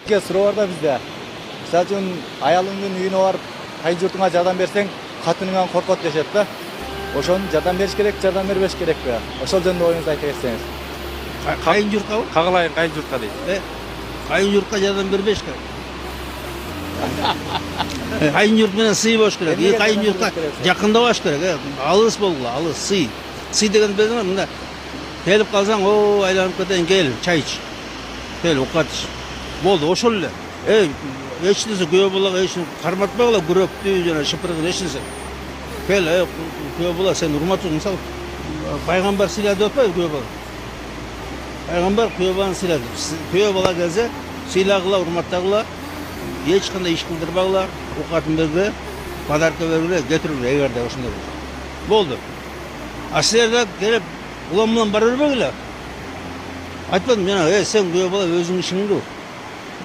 Суроо бар да бизде. Мисалы үчүн аялыңдын үйүнө барып, кайын журтуңа жардам берсең, катыныңан коркот дешет да. Ошону жардам бериш керек, жардам бербеш керекпи? Ошол жөнүндө оюңузду айта кетсеңиз. Кайын журтка бы? Кагылайын кайын журтка дейт. Кайын журтка жардам бербеш керек. Кайын журт менен сый болуш керек. Кайын журтка жакындабаш керек. Алыс болгула, алыс сый. Сый деген билесиңби? Мында келип калсаң, о, айланып кетейин, кел, чай ич. Кел, овкат ич. Болду, ошол эле. Эч нерсе күйөө балага эч карматпагыла, күрөктү жана шыпыргын эч нерсе. Кел, күйөө бала сен урматтуу, мисалы, пайгамбар сыйлады деп атпайбы күйөө бала? Пайгамбар күйөө баланы сыйлады. Күйөө бала келсе, сыйлагыла, урматтагыла, эч кандай иш кылдырбагыла, овкатын бергиле, подарка бергиле, кетиргиле, эгерде ошондой болсо. Болду. А силер келип, улам менен бара бербегиле. Айтпадым жана, сен күйөө бала өзүңдүн ишиңди.